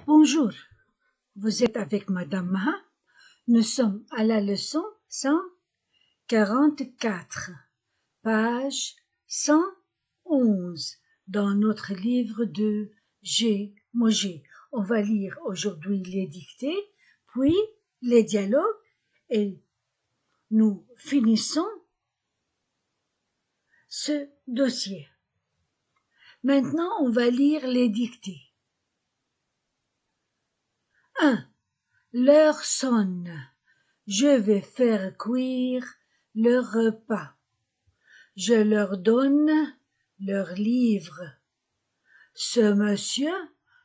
Bonjour, vous êtes avec Madame Maha. Nous sommes à la leçon 144, page 111 dans notre livre de G. Mogé. On va lire aujourd'hui les dictées, puis les dialogues et nous finissons ce dossier. Maintenant, on va lire les dictées. 1. L'heure sonne. Je vais faire cuire leur repas. Je leur donne leur livre. Ce monsieur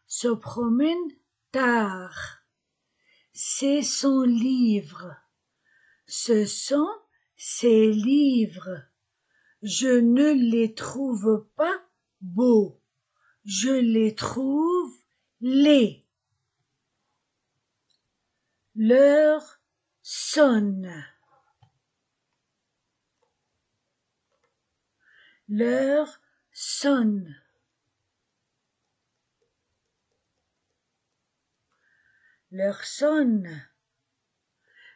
se promène tard. C'est son livre. Ce sont ses livres. Je ne les trouve pas beaux. Je les trouve laids. L'heure sonne. L'heure sonne. L'heure sonne.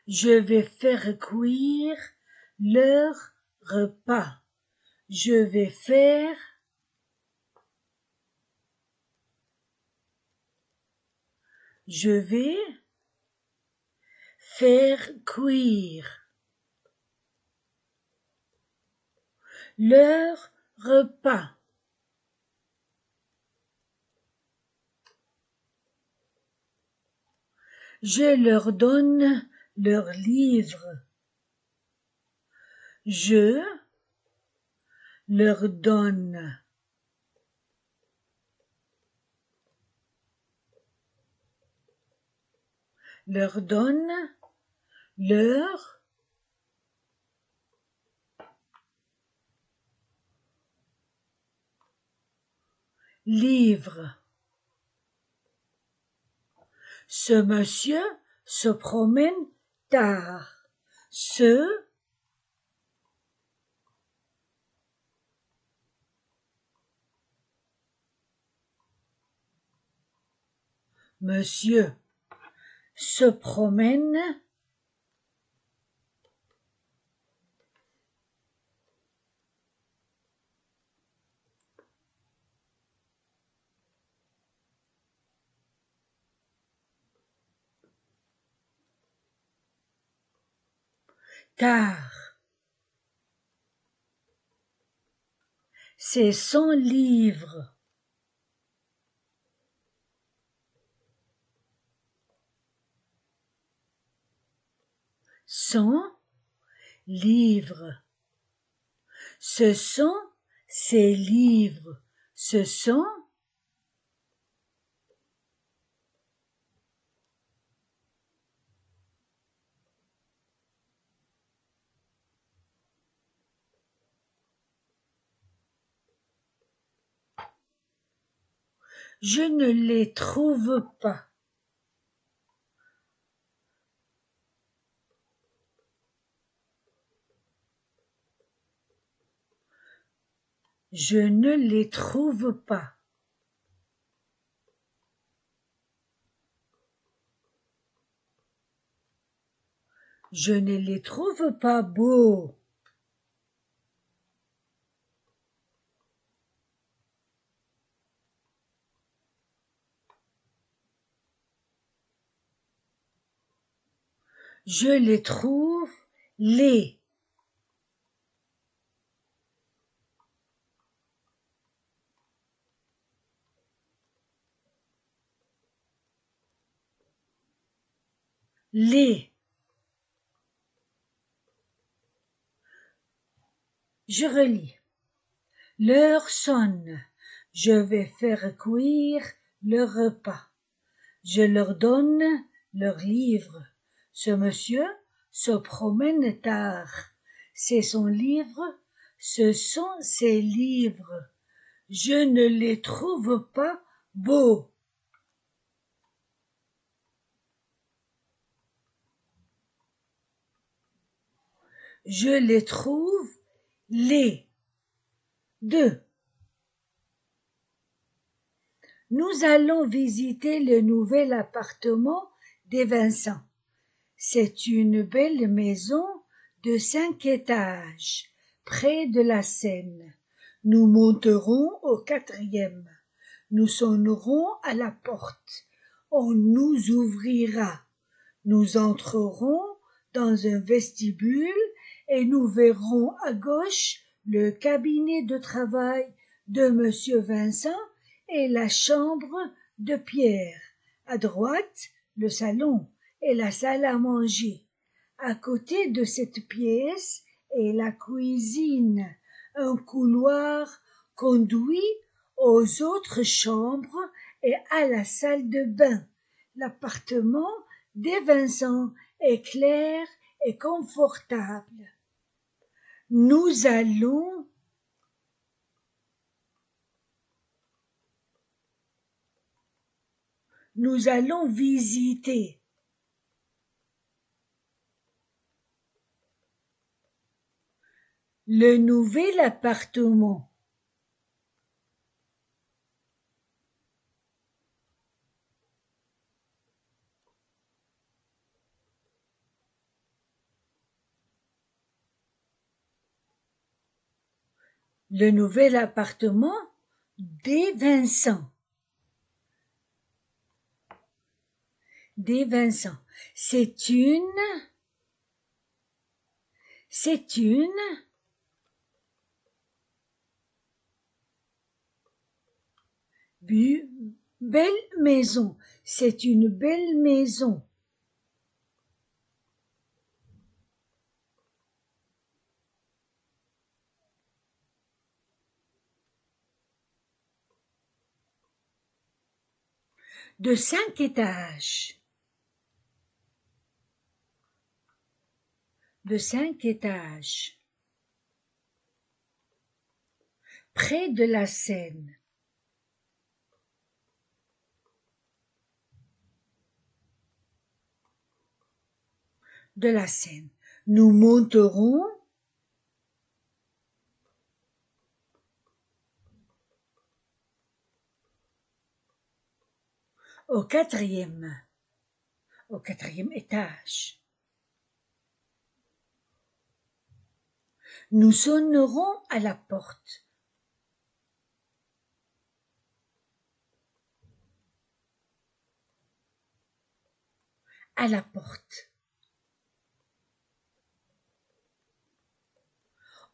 Je vais faire cuire leur repas. Je vais faire cuire leur repas. Je leur donne leur livre. Je leur donne leur livre. Ce monsieur se promène tard. Ce monsieur se promène tard. C'est son livre. Son livre. Ce sont ses livres. Ce sont je ne les trouve pas. Je ne les trouve pas. Je ne les trouve pas beaux. Je les trouve laids. Laids. Je relis. L'heure sonne. Je vais faire cuire le repas. Je leur donne leur livre. Ce monsieur se promène tard. C'est son livre, ce sont ses livres. Je ne les trouve pas beaux. Je les trouve laids. 2. Nous allons visiter le nouvel appartement des Vincent. C'est une belle maison de 5 étages, près de la Seine. Nous monterons au 4e. Nous sonnerons à la porte. On nous ouvrira. Nous entrerons dans un vestibule et nous verrons à gauche le cabinet de travail de Monsieur Vincent et la chambre de Pierre. À droite, le salon et la salle à manger. À côté de cette pièce est la cuisine. Un couloir conduit aux autres chambres et à la salle de bain. L'appartement des Vincent est clair et confortable. Nous allons visiter le nouvel appartement. Le nouvel appartement des Vincent. Des Vincent. C'est une belle maison. C'est une belle maison. De 5 étages. De 5 étages. Près de la Seine. De la Seine. Nous monterons au 4e étage. Nous sonnerons à la porte. À la porte.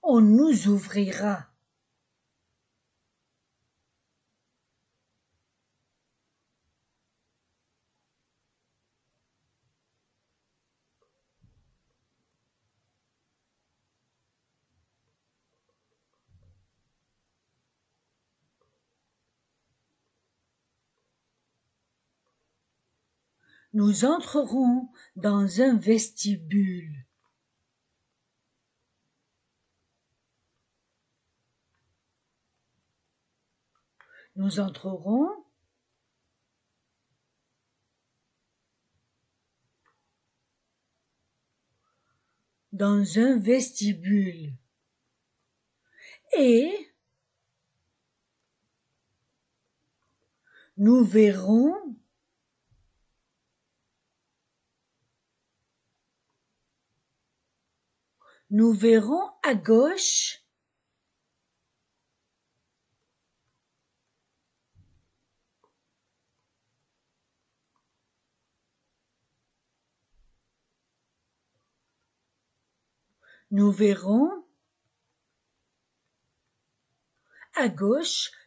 On nous ouvrira. Nous entrerons dans un vestibule. Nous entrerons dans un vestibule. Et nous verrons à gauche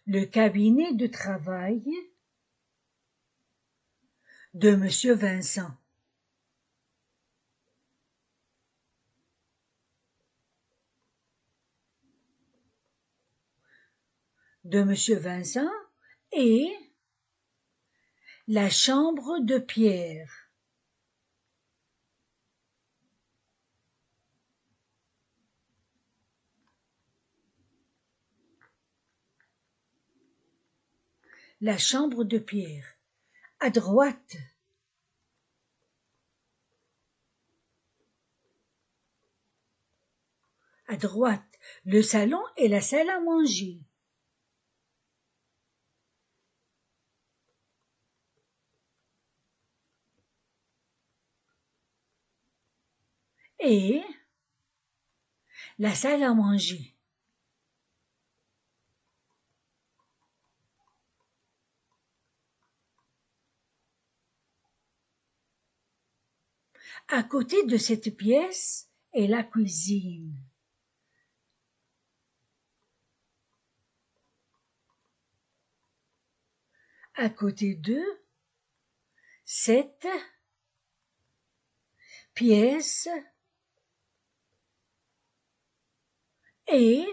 le cabinet de travail de Monsieur Vincent. De Monsieur Vincent et la chambre de Pierre. La chambre de Pierre. À droite, le salon et la salle à manger. et la salle à manger. À côté de cette pièce est la cuisine. À côté d'eux, cette pièce et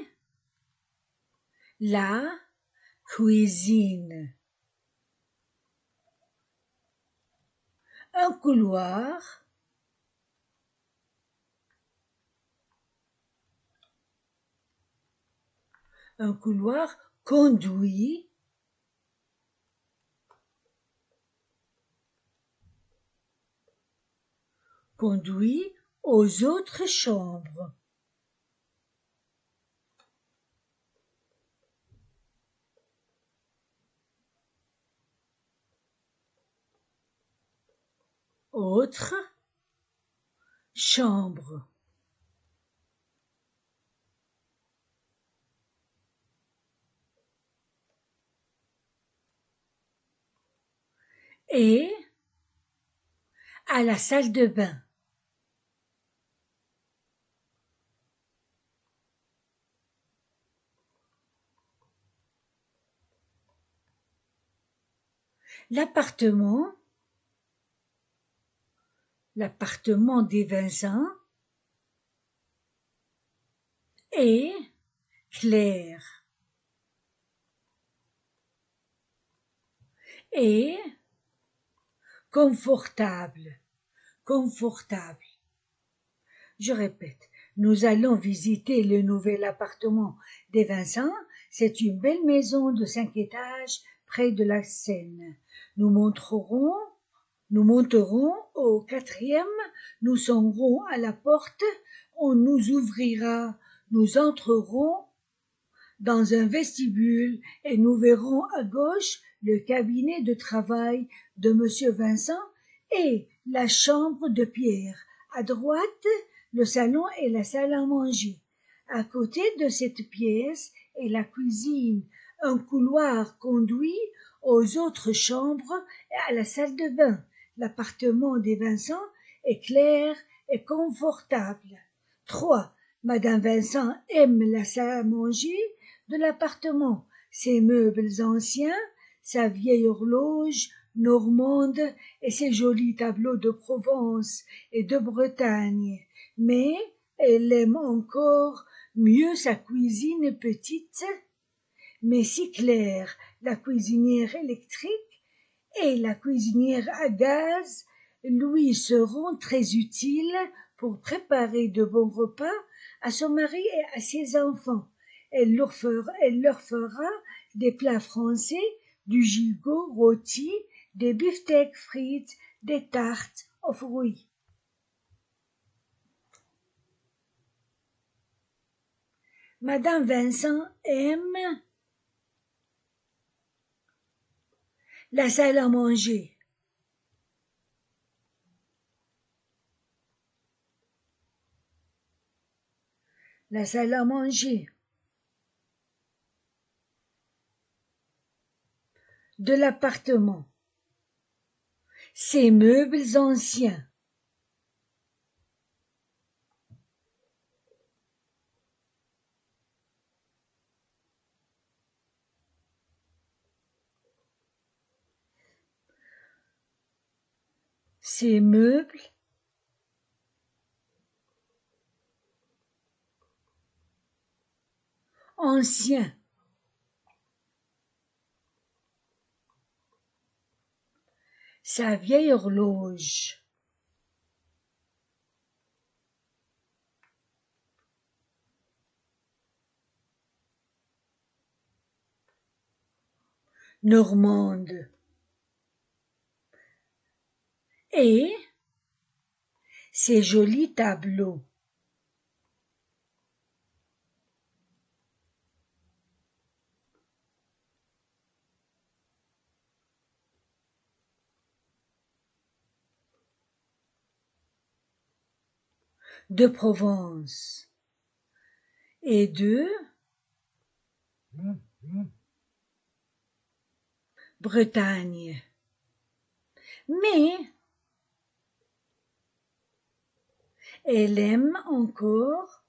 la cuisine. Un couloir conduit aux autres chambres. Autre chambre. Et à la salle de bain. L'appartement des Vincent est clair et confortable. Je répète, nous allons visiter le nouvel appartement des Vincent. C'est une belle maison de 5 étages près de la Seine. Nous monterons au 4e, nous sonnerons à la porte, on nous ouvrira, nous entrerons dans un vestibule et nous verrons à gauche le cabinet de travail de Monsieur Vincent et la chambre de Pierre. À droite, le salon et la salle à manger. À côté de cette pièce est la cuisine. Un couloir conduit aux autres chambres et à la salle de bain. L'appartement des Vincent est clair et confortable. 3. Madame Vincent aime la salle à manger de l'appartement, ses meubles anciens, sa vieille horloge normande et ses jolis tableaux de Provence et de Bretagne. Mais elle aime encore mieux sa cuisine petite, mais si claire, la cuisinière électrique et la cuisinière à gaz lui seront très utiles pour préparer de bons repas à son mari et à ses enfants. Elle leur fera des plats français, du gigot rôti, des beefsteaks frites, des tartes aux fruits. Madame Vincent aime la salle à manger. La salle à manger de l'appartement. Ses meubles anciens. Ses meubles anciens. Sa vieille horloge. Normande. Et ses jolis tableaux. de Provence et de Bretagne. Mais elle aime encore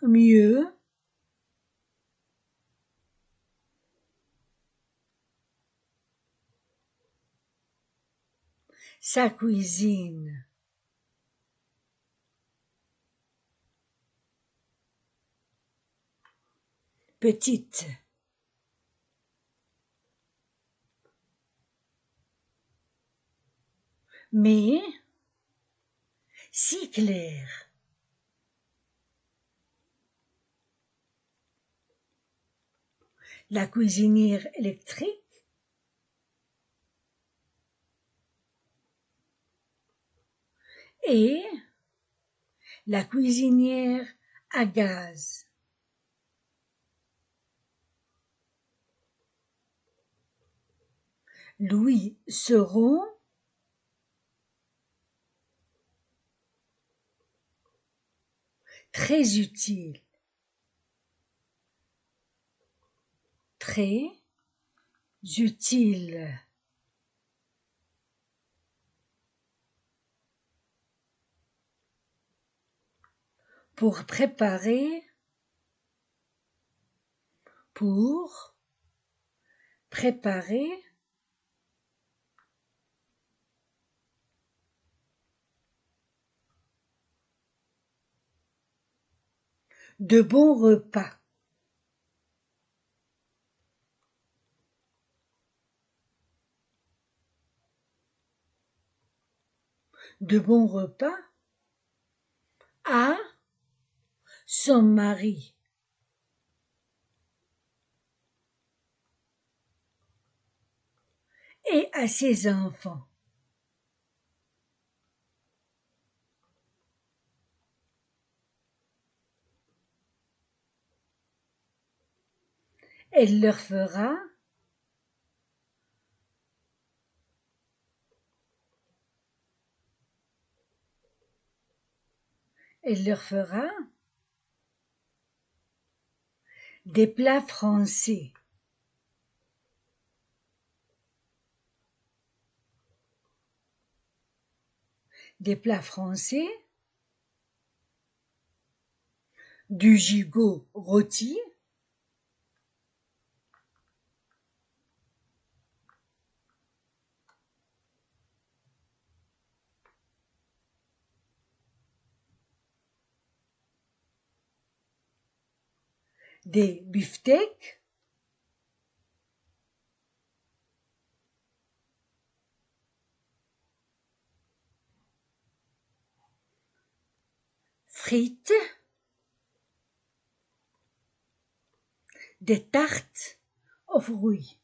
mieux sa cuisine. Petite. Mais si claire. La cuisinière électrique et la cuisinière à gaz. Lui seront très utiles. Très utiles. Pour préparer de bons repas. De bons repas à son mari. Et à ses enfants. Elle leur fera des plats français. Des plats français, du gigot rôti, des beefsteaks, frites, des tartes aux fruits.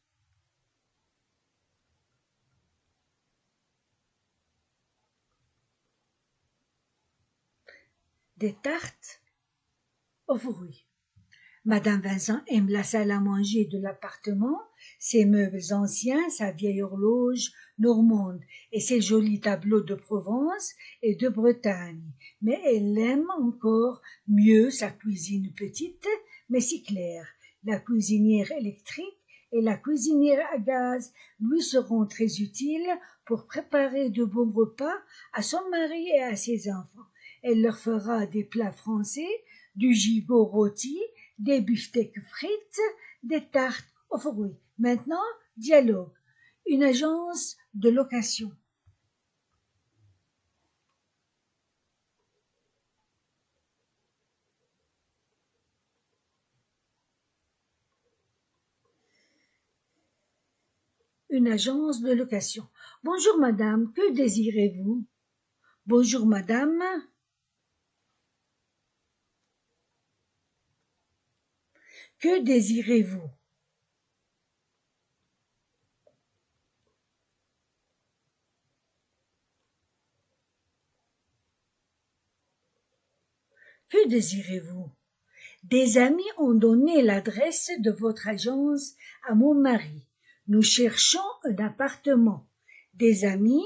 Des tartes aux fruits. Madame Vincent aime la salle à manger de l'appartement, ses meubles anciens, sa vieille horloge normande et ses jolis tableaux de Provence et de Bretagne. Mais elle aime encore mieux sa cuisine petite, mais si claire. La cuisinière électrique et la cuisinière à gaz lui seront très utiles pour préparer de bons repas à son mari et à ses enfants. Elle leur fera des plats français, du gigot rôti, des beefsteaks frites, des tartes aux fruits. Maintenant, dialogue. Une agence de location. Une agence de location. Bonjour madame, que désirez-vous? Bonjour madame, que désirez-vous? Que désirez-vous? Des amis ont donné l'adresse de votre agence à mon mari. Nous cherchons un appartement. Des amis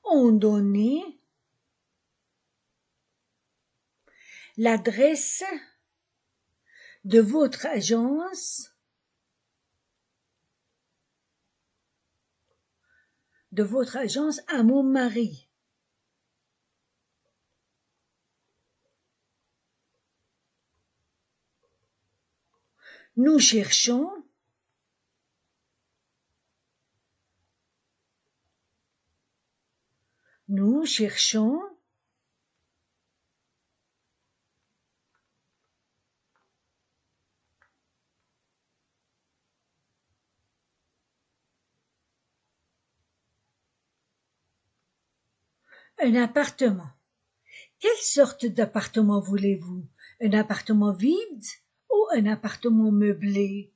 ont donné l'adresse de votre agence à mon mari. Nous cherchons un appartement. Quelle sorte d'appartement voulez-vous? Un appartement vide ou un appartement meublé?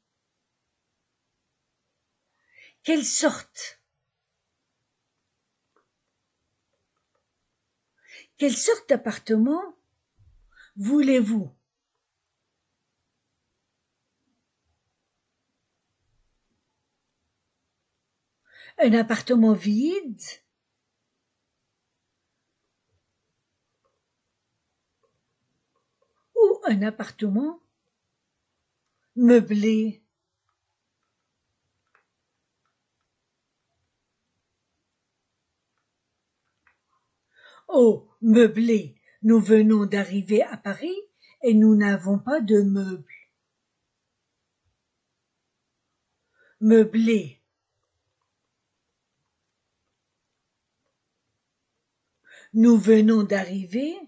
Quelle sorte d'appartement voulez-vous? Un appartement vide ou un appartement meublé? Oh, meublé. Nous venons d'arriver à Paris et nous n'avons pas de meubles. Meublé. Nous venons d'arriver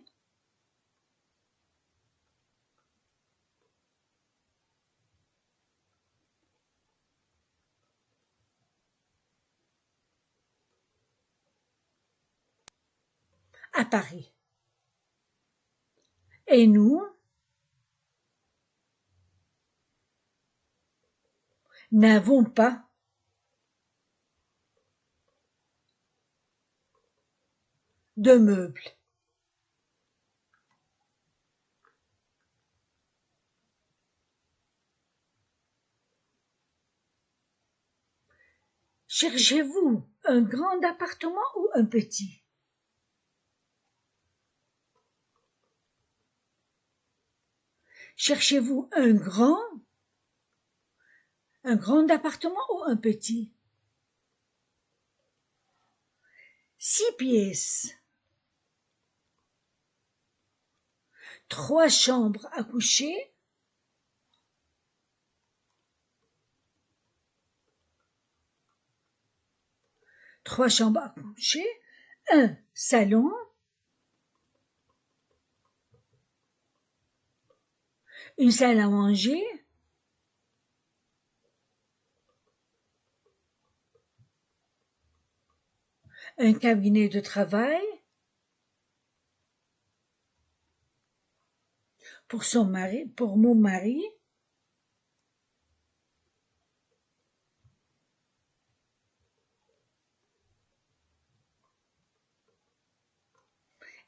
à Paris. Et nous n'avons pas de meubles. Cherchez-vous un grand appartement ou un petit? Cherchez-vous un grand appartement ou un petit? 6 pièces. 3 chambres à coucher. 3 chambres à coucher. Un salon. Une salle à manger. Un cabinet de travail. Pour mon mari.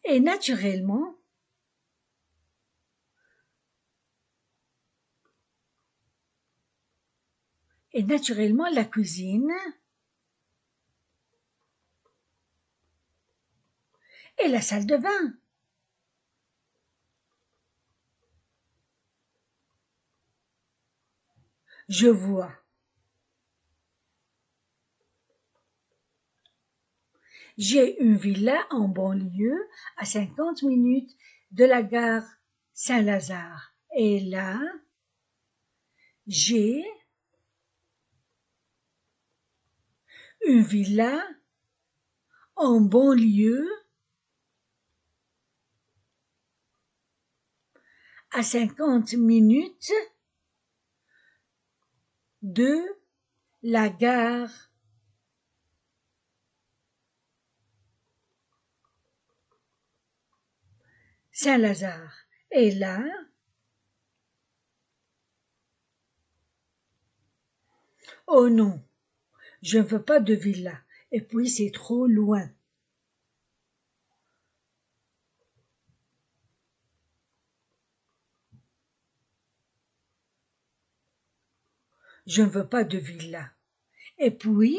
Et naturellement, la cuisine et la salle de bain. Je vois. J'ai une villa en banlieue à 50 minutes de la gare Saint-Lazare. Et là, j'ai une villa en banlieue à 50 minutes de la gare Saint-Lazare. Et là, oh non, Je ne veux pas de villa, et puis c'est trop loin. Je ne veux pas de villa. Et puis,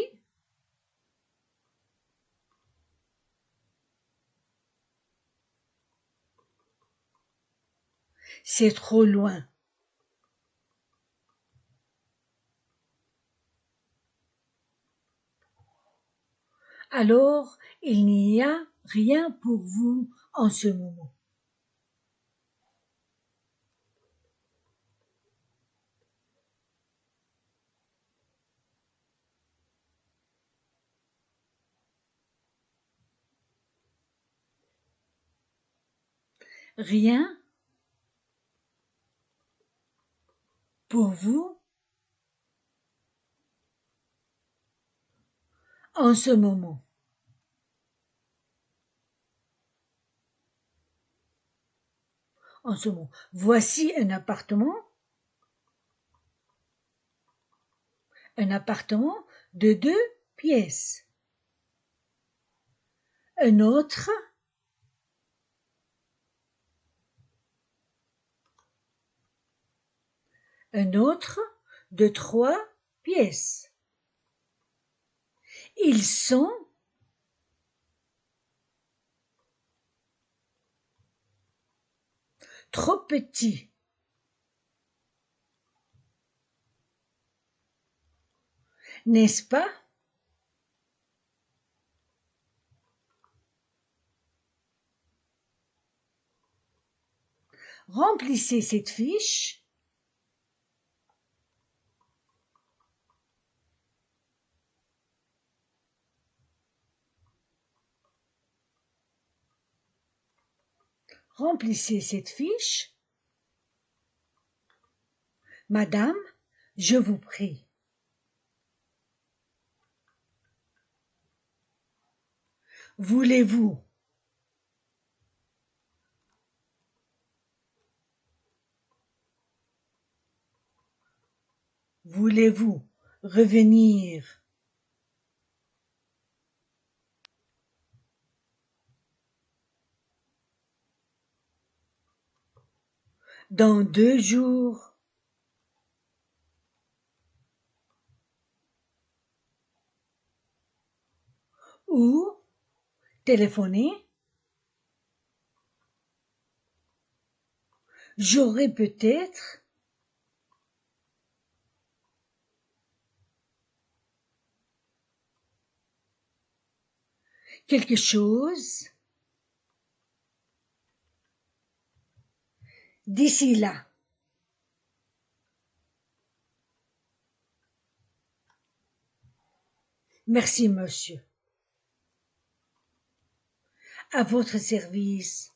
c'est trop loin. Alors, il n'y a rien pour vous en ce moment. Rien pour vous en ce moment. En ce moment. Voici un appartement de 2 pièces. Un autre de 3 pièces. Ils sont trop petits. N'est-ce pas? Remplissez cette fiche. Remplissez cette fiche. Madame, je vous prie. Voulez-vous revenir dans 2 jours? Ou téléphoner? J'aurai peut-être quelque chose d'ici là. Merci, monsieur. À votre service,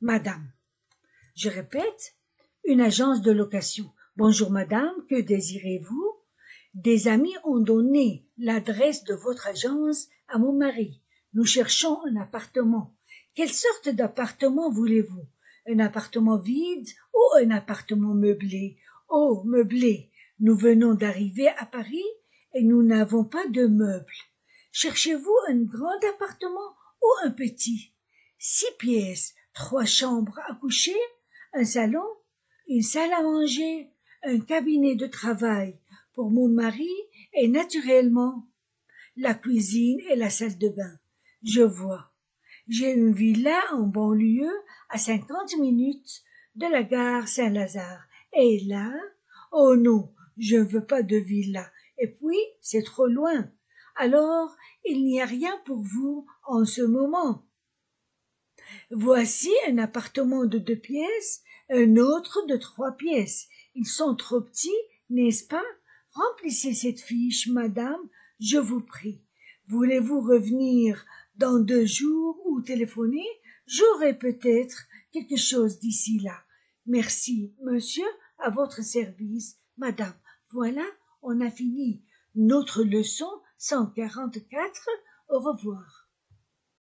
madame. Je répète, une agence de location. Bonjour madame, que désirez-vous? Des amis ont donné l'adresse de votre agence à mon mari. Nous cherchons un appartement. Quelle sorte d'appartement voulez-vous? Un appartement vide ou un appartement meublé? Oh, meublé. Nous venons d'arriver à Paris et nous n'avons pas de meubles. Cherchez-vous un grand appartement ou un petit? 6 pièces, 3 chambres à coucher, un salon, une salle à manger, un cabinet de travail pour mon mari et naturellement la cuisine et la salle de bain. Je vois. J'ai une villa en banlieue à 50 minutes de la gare Saint-Lazare. Et là, oh non, je ne veux pas de villa. Et puis, c'est trop loin. Alors, il n'y a rien pour vous en ce moment. Voici un appartement de 2 pièces, un autre de 3 pièces. Ils sont trop petits, n'est-ce pas? Remplissez cette fiche, madame, je vous prie. Voulez-vous revenir dans 2 jours ou téléphoner? J'aurai peut-être quelque chose d'ici là. Merci, monsieur, à votre service, madame. Voilà, on a fini notre leçon 144. Au revoir.